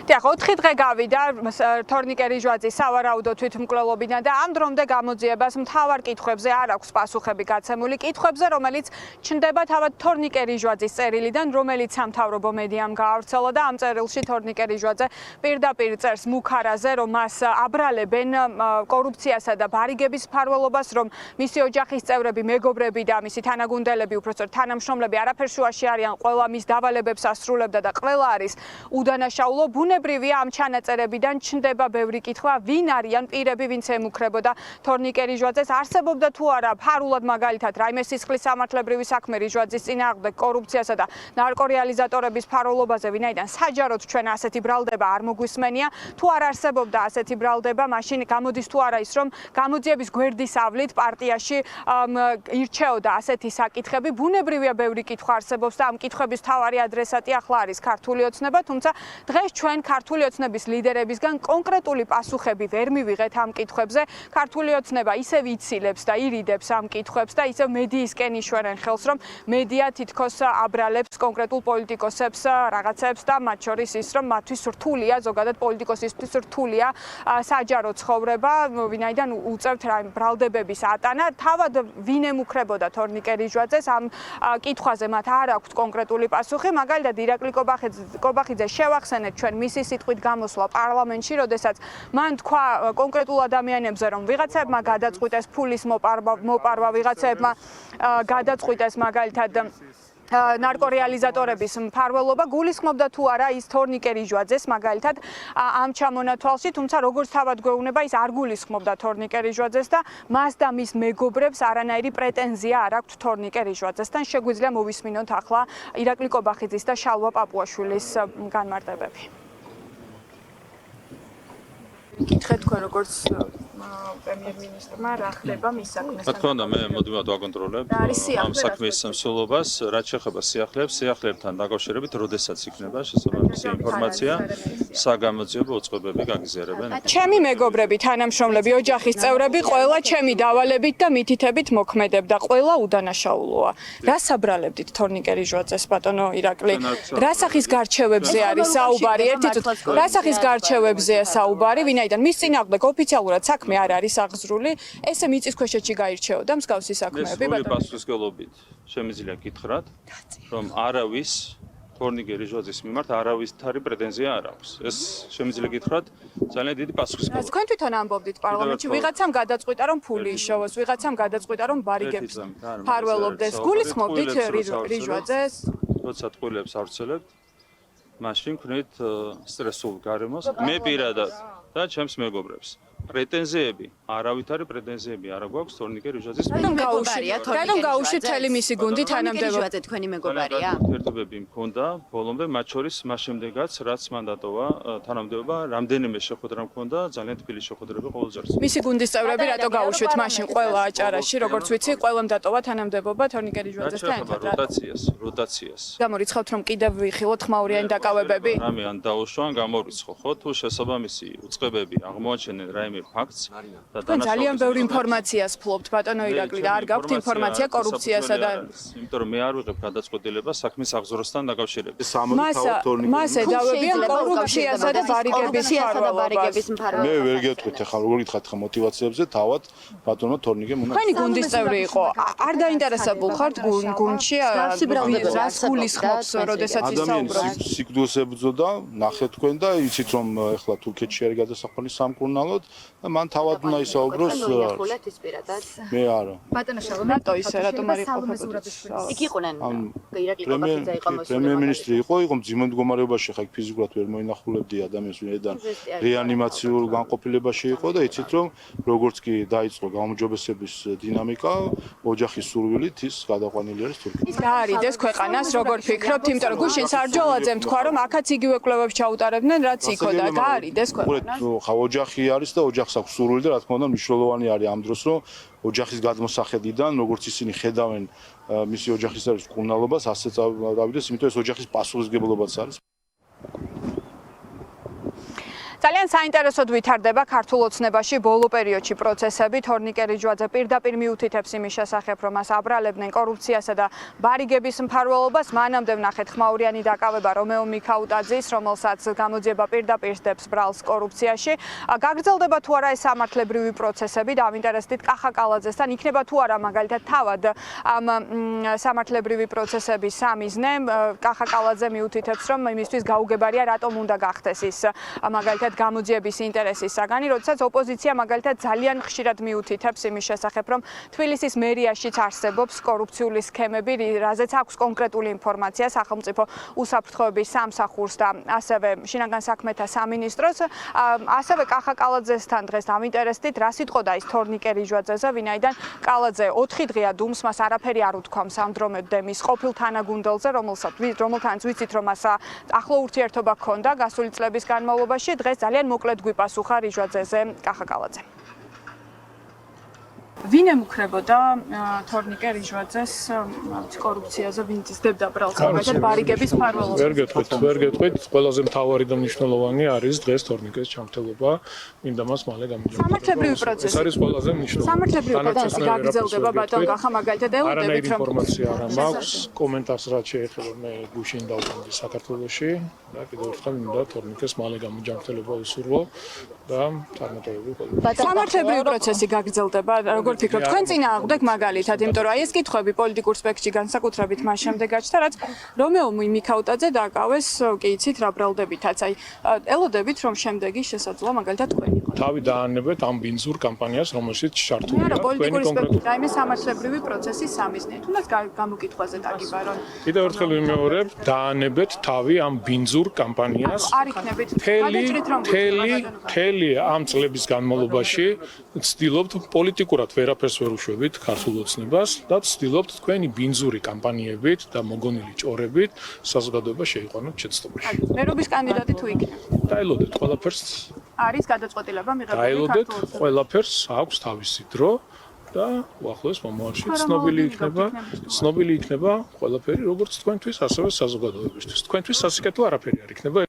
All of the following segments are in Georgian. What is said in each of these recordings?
დიახ, 4 დღე გავიდა თორნიკე რიჟვაძის სავარაუდო თვითმკვლელობიდან და ამ დრომდე გამოძიებას მთავარ კითხვებზე არ აქვს პასუხები გაცემული. კითხვებზე, რომელიც ჩნდება თავად თორნიკე რიჟვაძის წერილიდან, რომელიც სამთავრობო მედიამ გაავრცელა და ამ წერილში თორნიკე რიჟვაძე პირდაპირ წერს მუქარაზე, რომ მას აბრალებენ კორუფციასა და ბარიგების მფარველობას, რომ მისი ოჯახის წევრები, მეგობრები და მისი თანაგუნდელები, უпростоრ თანამშრომლები არაფერ შუაში არიან, ყველა მის დავალებებს ასრულებდა და ყველა არის უდანაშაულო. ბუნებრივია ამ ჩანაწერებიდან ჩნდება ბევრი კითხვა, ვინ არიან პირები, ვინც ემუქრებოდა თორნიკე რიჟვაძეს, არსებობდა თუ არა ფარულად მაგალითად რაიმე სისხლის სამართლებრივი საქმე რიჟვაძის წინააღმდეგ კორუფციასა და ნარკორეალიზატორების მფარველობაზე, ვინაიდან საჯაროდ ჩვენ ასეთი ბრალდება არ მოგვისმენია, თუ არ არსებობდა ასეთი ბრალდება, მაშინ გამოდის თუ არა ის, რომ გამოძიების გვერდის ავლით პარტიაში ირჩეოდა ასეთი საკითხები. ბუნებრივია ბევრი კითხვა არსებობს და ამ კითხვების მთავარი ადრესატი ახლა არის ქართული ოცნება, თუმცა დღეს ჩვენ ქართული ოცნების ლიდერებისგან კონკრეტული პასუხები ვერ მივიღეთ ამ კითხვებზე. ქართული ოცნება ისევ იცილებს და ირიდებს ამ კითხვებს და ისევ მედიისკენ იშვერენ ხელს, რომ მედია თითქოს აბრალებს კონკრეტულ პოლიტიკოსებს რაღაცებს და მათ შორის ის, რომ მათთვის რთულია, ზოგადად პოლიტიკოსისთვის რთულია საჯარო ცხოვრება, ვინაიდან უწევთ ბრალდებების ატანა. თავად ვინ ემუქრებოდა თორნიკე რიჟვაძეს, ამ კითხვაზე მათ არ აქვთ კონკრეტული პასუხი. მაგალითად ირაკლი კობახიძე შევახსენეთ ჩვენ მისი სიტყვით გამოსვლა პარლამენტში, როდესაც მან თქვა კონკრეტულ ადამიანებზე, რომ ვიღაცებმა გადაწყვიტეს ფულის მოპარვა, ვიღაცებმა გადაწყვიტეს მაგალითად ნარკორეალიზატორების მფარველობა, გულისხმობდა თუ არა ის თორნიკე რიჟვაძეს მაგალითად ამ ჩამონათვალში, თუმცა როგორც თავად გვეუბნება, ის არ გულისხმობდა თორნიკე რიჟვაძეს და მას და მის მეგობრებს არანაირი პრეტენზია არ აქვთ თორნიკე რიჟვაძესთან. შეგვიძლია მოვისმინოთ ახლა ირაკლი კობახიძის და შალვა პაპუაშვილის განმარტებები. კითხეთ თქვენ როგორც პრემიერ-მინისტრმა რა ხდება მის საქმესთან. რა თქმა უნდა, მე მოდივად ვაკონტროლებ ამ საქმის მსვლელობას, რაც შეეხება სიახლეებთან დაკავშირებით, როდესაც იქნება შესაბამისი ინფორმაცია, საგამოძიებო უწყებები გაგიზიარებენ. ჩემი მეგობრები, თანამშრომლები, ოჯახის წევრები, ყველა ჩემი დავალებით და მითითებით მოქმედებდა, ყველა უდანაშაულოა. რა საბრალებდით თორნიკე რიჟვაძეს, ბატონო ირაკლი? რა სახის გარჩევებზე არის საუბარი? ერთი წუთი, რა სახის გარჩევებზეა საუბარი, ვინაიდან მის წინააღმდეგ ოფიციალურად საქმე არ არის აღზრული, ესე მიწისქვეშეთში გაირჩეოდა მსგავსი საქმეები, ბატონო. მე პასუხისმგებლობით შემიძლია გითხრათ, რომ არავის თორნიკე რიჟვაძის მიმართ არავისთარი პრეტენზია არ აქვს. ეს შემიძლია გითხრათ ძალიან დიდი პასუხისმგებლობით. თქვენ თვითონ ამბობდით პარლამენტში, ვიღაცამ გადაწყვიტა, რომ ფული იშოვოს, ვიღაცამ გადაწყვიტა, რომ ბარიგებს მფარველობდეს. გულისხმობდით რიჟვაძეს? როცა ტყუილებს ავრცელებთ, მაშინ ვქნით სტრესულ გარემოს, მე პირადად და ჩემს მეგობრებს. პრეტენზიები, არავითარი პრეტენზიები არ აქვს თორნიკე რიჟვაძის მიმართ. რადგან გაუშვით მთელი მისი გუნდი თანამდებობა. რიჟვაძე თქვენი მეგობარია? ურთიერთობები მქონდა ბოლომდე, მათ შორის მას შემდეგაც, რაც მან დატოვა თანამდებობა, რამდენიმე შეხვედრა მქონდა, ძალიან თბილი შეხვედრები ყოველჯერს. მისი გუნდის წევრები რატო გაუშვით მაშინ ყველა აჭარაში, როგორც ვიცი, ყველამ დატოვა თანამდებობა თორნიკე რიჟვაძესთან ერთად. როტაციას. გამორიცხავთ, რომ კიდევ ვიხილოთ ხმაურიანი დაკავებები? რამე ან დაუშვან, გამორიცხო, ხო? თუ შესაბამისი უწყებები აღმოაჩენენ რაიმე ფაქტს და ძალიან ბევრი ინფორმაციას ფლობთ, ბატონო ირაკლი, და არ გაქვთ ინფორმაცია კორუფციასა და იმიტომ რომ მე არ ვიღებ გადაწყვეტილებას საქმის აღზრდასთან დაკავშირებით. მას ედავებიან კორუფციასა და ბარიგების მფარველობას. მე ვერ გეტყვით ახლა როგორ გითხართ ხა მოტივაციებზე, თავად ბატონო თორნიკე მუნა. თქვენი გუნდის წევრი იყო. არ დაინტერესებულ ხართ გუნდში რას გულისხმობს, როდესაც ისაუბრებს? ადამიანის სიკვდილს ებრძოდა, ნახეთ თქვენ და იცით რომ ახლა თურქეთში არის გადასახველი სამკურნალოდ და მან თავად უნდა ისაუბროს. მე არა. ბატონო შალვა, ნატო ისე რატომ არ იყოფებოდი? იქ იყვნენ ირაკლი კობახიძე იყო მოსული. პრემიერ-მინისტრი იყო მძიმე მდგომარეობაში, ხა იქ ფიზიკურად ვერ მოინახულებდი ადამიანს, ვინაიდან რეანიმაციურ განყოფილებაში იყო და იცით რომ როგორც კი დაიწყო გაუმჯობესების დინამიკა, ოჯახის სურვილით ის გადაყვანილი არის თურქეთში. გაარიდეს ქვეყანას, როგორ ფიქრობთ, იმიტომ რომ გუშინ სარჯოლაძემ თქვა, რომ აქაც იგივე კვლევებს ჩაუტარებდნენ, რაც იქო და გაარიდეს ქვეყანას. ხა ოჯახი არის და ოჯახს აქვს სურვილი და რა თქმა უნდა მნიშვნელოვანი არის ამ დროს რომ ოჯახის გადმოსახედიდან როგორც ისინი ხედავენ მისი ოჯახის არის მკურნალობას ასეც დავიდეს, იმიტომ ეს ოჯახის პასუხისმგებლობაც არის. ძალიან საინტერესოდ ვითარდება ქართულ ოცნებაში ბოლო პერიოდში პროცესები. თორნიკე რიჯვაძე პირდაპირ მიუთითებს იმის შესახებ, რომ მას აბრალებდნენ კორუფციასა და ბარიგების მფარველობას. მანამდე ვნახეთ ხმაურიანი დაკავება რომეო მიქაუტაძის, რომელსაც გამოძიება პირდაპირ სდებს ბრალს კორუფციაში. გაგრძელდება თუ არა ეს სამართლებრივი პროცესები? დავინტერესდით კახა კალაძესთან, იქნება თუ არა მაგალითად თავად ამ სამართლებრივი პროცესების სამიზნე. კახა კალაძე მიუთითებს, რომ იმისთვის გაუგებარია რატომ უნდა გახდეს ის მაგალითად გამოძიების ინტერესის საგანი, როდესაც ოპოზიცია მაგალითად ძალიან ხშირად მიუთითებს იმის შესახებ, რომ თბილისის მერიაშიც არსებობს კორუფციული სქემები, რაზეც აქვს კონკრეტული ინფორმაცია სახელმწიფო უსაფრთხოების სამსახურს და ასევე შინაგან საქმეთა სამინისტროს. ასევე კახა კალაძესთან დღეს დავინტერესდით, რა სიტყოდა ის თორნიკე რიჯვაძეზე, ვინაიდან კალაძე 4 დღეა დუმს, მას არაფერი არ უთქვამს ამ დრომებდე მის ყოფილ თანაგუნდელზე, რომელთანაც ვიცით, რომ მას ახლო ურთიერთობა ჰქონდა გასული წლების განმავლობაში. დღეს ძალიან მოკლედ გვიპასუხა რიჯვაძეზე კახა კალაძე. ვინ ემუქრებოდა თორნიკე რიჯვაძეს კორუფციაზე, ვინ ძდებდა ბრალს მაგალითად ბარიგების მფარველობას? ვერ გეტყვით, ყველაზე მთავარი და მნიშვნელოვანი არის დღეს თორნიკეს ჩამრთელობა, მინდა მას მალე გამიჯობოს. სამართლებრივი პროცესი. ეს არის ყველაზე მნიშვნელოვანი. სამართლებრივი პროცესი გაგრძელდება ბატონ კახა მაგალითად ელოდებით რომ ინფორმაცია არ მაქვს, კომენტარს რაც შეეხება მე გუშინ დავყენდი საქართველოში და კიდევ ერთხელ მინდა თორნიკეს მალე გამიჯამრთელება უსურვო და წარმატებები ყოველთვის. სამართლებრივი პროცესი გაგრძელდება, როგორ ფიქრობთ, თქვენ წინააღმდეგ მაგალითად, იმიტომ რომ აი ეს კითხვები პოლიტიკურ სპექტრში განსაკუთრებით მას შემდეგ გაჩნდა, რაც რომეო მიქაუტაძე დაკავეს, კი იცით რა ბრალდებითაც, აი ელოდებით რომ შემდეგი შესაძლოა მაგალითად თქვენ იყო. თავი დაანებეთ ამ ბინძურ კამპანიას, რომელშიც ჩართულია არა, პოლიტიკური სპექტრი და იმის სამართლებრივი პროცესის სამიზნე. თუნდაც გამოკითხვაზე დაგიბარონ. კიდევ ერთხელ ვიმეორებ, დაანებეთ თავი ამ ბინძურ კამპანიას. არ იქნებით. მთელი ამ წლების განმავლობაში ცდილობთ პოლიტიკურად ვერაფერს ვერ უშვებით ქართულ ოცნებას და ცდილობთ თქვენი ბინძური კამპანიებით და მოგონილი ჭორებით საზოგადოება შეიყვანოთ შეცდომაში. მერობის კანდიდატი თუ იქნება. დაელოდეთ ყველაფერს. არის გადაწყვეტილება მიღებული დაელოდეთ ქართულ ოცნებაში. ყველაფერს აქვს თავისი დრო და უახლოეს მომავალში ცნობილი იქნება ყველაფერი როგორც თქვენთვის, ასევე საზოგადოებისთვის. თქვენთვის სასიკეთო არაფერი არ იქნება.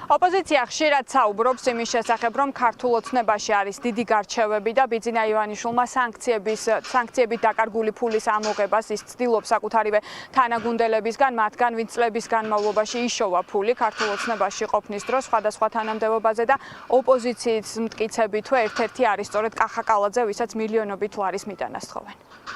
ოპოზიცია ხშირად საუბრობს იმის შესახებ, რომ ქართულ ოცნებაში არის დიდი გარჩევები და ბიძინა ივანიშვილმა სანქციებით დაკარგული ფულის ამოღებას ის ცდილობს საკუთარივე თანაგუნდელებისგან, მათგან ვინც წლების განმავლობაში იშოვა ფული ქართულ ოცნებაში ყოფნის დროს სხვადასხვა თანამდებობაზე და ოპოზიციის მტკიცებით თუ ერთ-ერთი არის სწორედ კახა კალაძე, ვისაც მილიონობით ლარის მიტანა სთხოვენ.